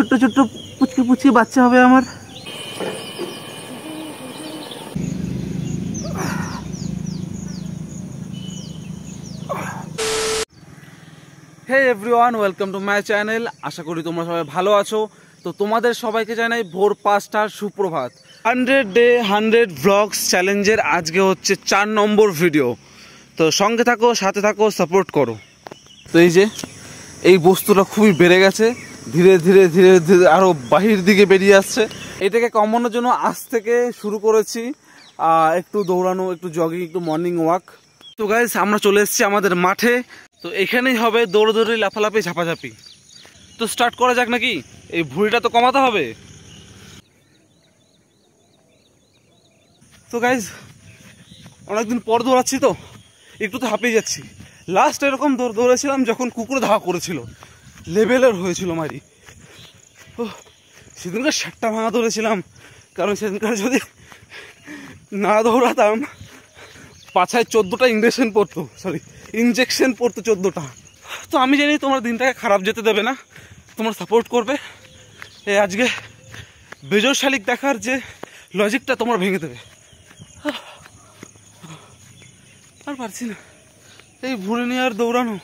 ছোট্ট ছোট্ট পুচকি পুচকি বাচ্চা হবে আমার। Hey everyone, welcome to my channel. আশা করি তোমরা সবাই ভালো আছো। তো তোমাদের সবাইকে জানাই ভোর 5টার সুপ্রভাত। 100 ডে 100 ভ্লগস চ্যালেঞ্জের আজকে হচ্ছে 4 নম্বর ভিডিও। তো সঙ্গে থাকো, সাথে থাকো, সাপোর্ট করো। তো এই যে এই বস্তুটা খুবই বেড়ে গেছে, ধীরে ধীরে ধীরে ধীরে আরও বাহির দিকে বেরিয়ে আসছে। এটাকে কমানোর জন্য আজ থেকে শুরু করেছি একটু দৌড়ানো, একটু জগিং, একটু মর্নিং ওয়াক। তো গাইস, আমরা চলে এসেছি আমাদের মাঠে। তো এখানেই হবে দৌড়দৌড়ি, লাফালাফি, ঝাপাঝাপি। তো স্টার্ট করা যাক নাকি? এই ভুঁড়িটা তো কমাতে হবে। তো গাইস, অনেকদিন পর দৌড়াচ্ছি, তো একটু তো হাঁপিয়ে যাচ্ছি। লাস্ট এরকম দৌড়েছিলাম যখন কুকুরে ধাওয়া করেছিল, লেভেলের হয়েছিল মারি। ও সেদিনকার শার্টটা ভাঙা দৌড়েছিলাম, কারণ সেদিনকার যদি না দৌড়াতাম পাছায় 14টা ইঞ্জেকশন পড়তো 14টা। তো আমি জানি তোমার দিনটাকে খারাপ যেতে দেবে না, তোমরা সাপোর্ট করবে। আজকে বেজর শালিক দেখার যে লজিকটা তোমরা ভেঙে দেবে। আর পারছি না এই ভুঁড়ি নিয়ে আর দৌড়ানো।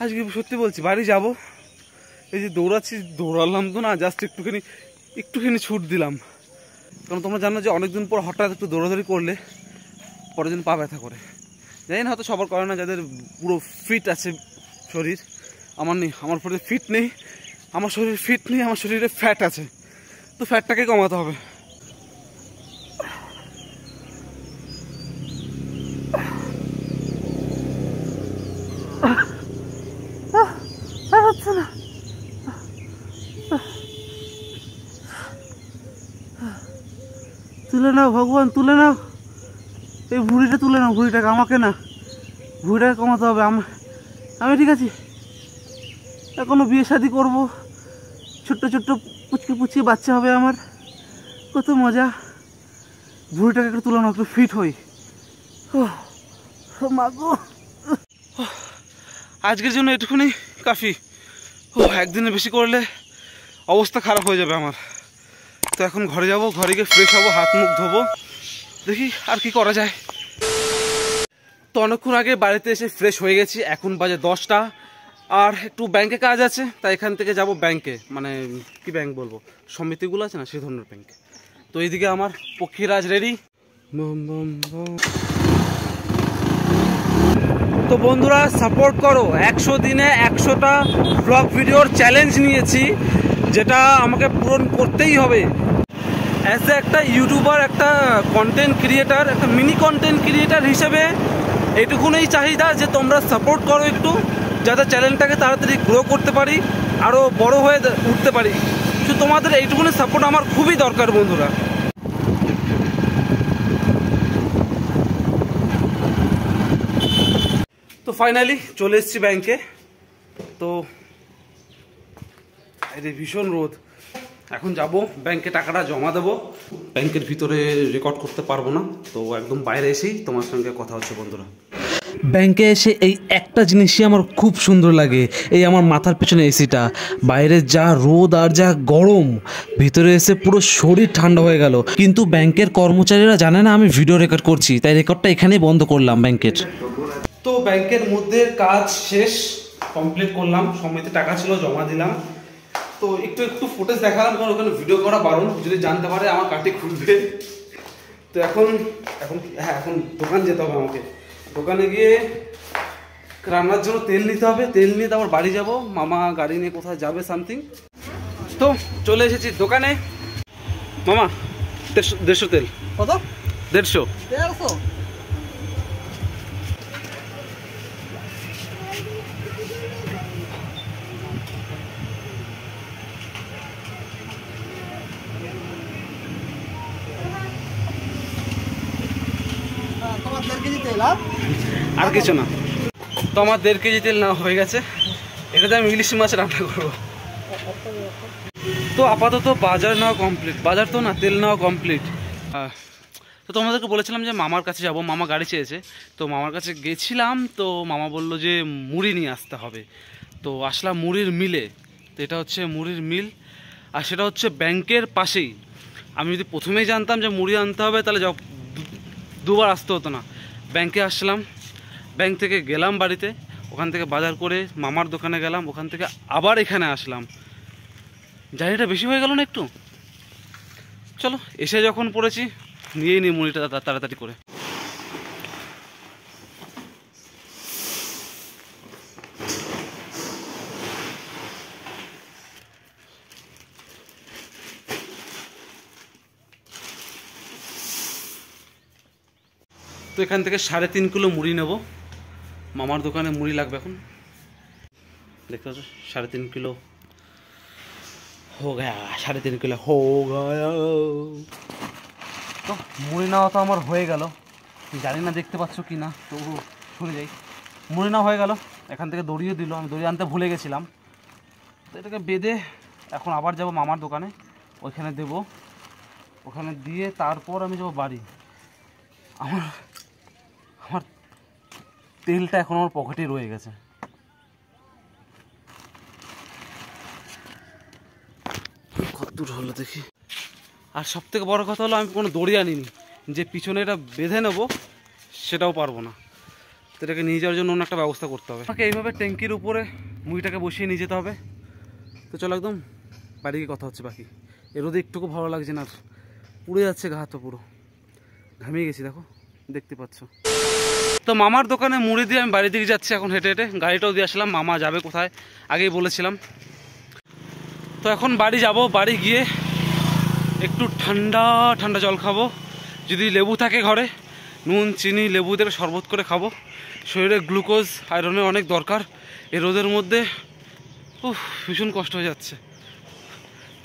আজকে সত্যি বলছি, বাড়ি যাব, এই যে দৌড়াচ্ছি, দৌড়ালাম তো না, জাস্ট একটুখানি ছুট দিলাম। কারণ তোমরা জানো যে অনেকদিন পর হঠাৎ একটু দৌড়াদৌড়ি করলে পরের দিন পা ব্যথা করে। জানি না, হয়তো সবার করে না, যাদের পুরো ফিট আছে শরীর। আমার নেই, আমার শরীর ফিট নেই, আমার শরীর ফিট নেই, আমার শরীরে ফ্যাট আছে। তো ফ্যাটটাকে কমাতে হবে। তুলে নাও ভগবান, তুলে নাও এই ভুঁড়িটা, তুলে নাও ভুঁড়িটাকে, আমাকে না, ভুঁড়িটাকে কমাতে হবে। আমি ঠিক আছি, এখনো বিয়ে শাদি করবো, ছোট্ট ছোট্ট পুচকি পুচকি বাচ্চা হবে আমার, কত মজা। ভুঁড়িটাকে একটু তুলে নাও, একটু ফিট হই। মাগো, আজকের জন্য এটুকুনি কাফি। একদিনে বেশি করলে অবস্থা খারাপ হয়ে যাবে আমার। তো এখন ঘরে যাব, ঘরে গিয়ে ফ্রেশ হবো, হাত মুখ ধোবো, দেখি আর কি করা যায়। তো অনেকক্ষণ আগে বাড়িতে এসে ফ্রেশ হয়ে গেছি, এখন বাজে 10টা। আর একটু ব্যাংকে কাজ আছে, তাই এখান থেকে যাব ব্যাংকে, মানে কি ব্যাংক বলবো, সমিতিগুলো আছে না, সেই ধরনের ব্যাংকে। তো এইদিকে আমার পক্ষীরাজ রেডি। তো বন্ধুরা, সাপোর্ট করো। 100 দিনে 100টা ব্লগ ভিডিওর চ্যালেঞ্জ নিয়েছি, যেটা আমাকে পূরণ করতেই হবে। অ্যাজ এ একটা ইউটিউবার, একটা কন্টেন্ট ক্রিয়েটার, একটা মিনি কন্টেন্ট ক্রিয়েটার হিসেবে এইটুকুনই চাহিদা যে তোমরা সাপোর্ট করো একটু, যাতে চ্যানেলটাকে তাড়াতাড়ি গ্রো করতে পারি, আরও বড় হয়ে উঠতে পারি। তো তোমাদের এইটুকুনি সাপোর্ট আমার খুবই দরকার বন্ধুরা। তো ফাইনালি চলে এসেছি ব্যাংকে। তো এই ভীষণ রোদ, এখন যাব ব্যাংকে টাকাটা জমা দেবো। ব্যাংকের ভিতরে রেকর্ড করতে পারবো না, তো একদম বাইরে এসেই তোমার সঙ্গে কথা হচ্ছে বন্ধুরা। ব্যাংকে এসে এই একটা জিনিসই আমার খুব সুন্দর লাগে, এই আমার মাথার পেছনে এসিটা। বাইরে যা রোদ আর যা গরম, ভিতরে এসে পুরো শরীর ঠান্ডা হয়ে গেল। কিন্তু ব্যাংকের কর্মচারীরা জানে না আমি ভিডিও রেকর্ড করছি, তাই রেকর্ডটা এখানেই বন্ধ করলাম ব্যাংকের। তো ব্যাংকের মধ্যে কাজ শেষ, কমপ্লিট করলাম, সময়তে টাকা ছিল, জমা দিলাম। তো একটু ফুটেজ দেখালাম, কারণ ওখানে ভিডিও করা বারণ, যদি জানতে পারে আমার কাটি খুলবে। তো এখন দোকান যেতে হবে আমাকে। দোকানে গিয়ে রান্নার জন্য তেল নিতে হবে, তেল নিয়ে তারপর বাড়ি যাব। মামা গাড়ি নিয়ে কোথায় যাবে সামথিং। তো চলে এসেছি দোকানে। মামা 150 তেল। কত? 150। আর কিছু না, তো আমার 1.5 কেজি তেল নেওয়া হয়ে গেছে। এটাতে আমি ইলিশ মাছ রান্না করবো। তো আপাতত বাজার নেওয়া কমপ্লিট, বাজার তো না, তেল নেওয়া কমপ্লিট। তো তোমাদেরকে বলেছিলাম যে মামার কাছে যাব, মামা গাড়ি চেয়েছে। তো মামার কাছে গেছিলাম, তো মামা বলল যে মুড়ি নিয়ে আসতে হবে। তো আসলাম মুড়ির মিলে। তো এটা হচ্ছে মুড়ির মিল, আর সেটা হচ্ছে ব্যাংকের পাশেই। আমি যদি প্রথমেই জানতাম যে মুড়ি আনতে হবে তাহলে দুবার আসতে হতো না। ব্যাংকে আসলাম, ব্যাংক থেকে গেলাম বাড়িতে, ওখান থেকে বাজার করে মামার দোকানে গেলাম, ওখান থেকে আবার এখানে আসলাম। জার্নিটা বেশি হয়ে গেল না একটু? চলো এসে যখন পড়েছি নিয়েই নিই মুড়িটা তাড়াতাড়ি করে। তো এখান থেকে 3.5 কিলো মুড়ি নেব। মামার দোকানে মুড়ি লাগবে এখন, দেখতে পাচ্ছ 3.5 কিলো হো গয়া, 3.5 কিলো হো গয়া। তো মুড়ি নেওয়া তো আমার হয়ে গেল, জানি না দেখতে পাচ্ছ কি না, তো সরে যাই। মুড়ি নেওয়া হয়ে গেল, এখান থেকে দড়িয়ে দিল, আমি দড়ি আনতে ভুলে গেছিলাম। তো এটাকে বেঁধে এখন আবার যাব মামার দোকানে, ওইখানে দেব, ওখানে দিয়ে তারপর আমি যাব বাড়ি। আমার তেলটা এখন আমার পকেটে রয়ে গেছে। কত দূর হলো দেখি। আর সব থেকে বড় কথা হলো আমি কোনো দড়ি আনিনি, যে পিছনে এটা বেঁধে নেবো সেটাও পারবো না। তো এটাকে নিয়ে যাওয়ার জন্য অন্য একটা ব্যবস্থা করতে হবে আমাকে। এইভাবে ট্যাঙ্কির উপরে মুড়িটাকে বসিয়ে নিয়ে যেতে হবে। তো চলো একদম বাড়ি গিয়ে কথা হচ্ছে বাকি। এর রোদে একটুকু ভালো লাগছে না, পুড়ে যাচ্ছে গা হাত, তো পুরো ঘামিয়ে গেছি, দেখো দেখতে পাচ্ছ। তো মামার দোকানে মুড়ি দিয়ে আমি বাড়ির দিকে যাচ্ছি এখন হেঁটে হেঁটে। গাড়িটাও দিয়ে আসলাম, মামা যাবে কোথায় আগেই বলেছিলাম। তো এখন বাড়ি যাব, বাড়ি গিয়ে একটু ঠান্ডা ঠান্ডা জল খাবো, যদি লেবু থাকে ঘরে, নুন চিনি লেবু দিয়ে শরবত করে খাবো। শরীরে গ্লুকোজ আয়রনের অনেক দরকার এই রোদের মধ্যে, ভীষণ কষ্ট হয়ে যাচ্ছে।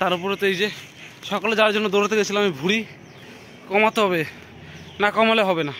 তার উপরে তো এই যে সকালে যাওয়ার জন্য দৌড়াতে গেছিলাম, আমি ভুঁড়ি কমাতে হবে, না কমালে হবে না।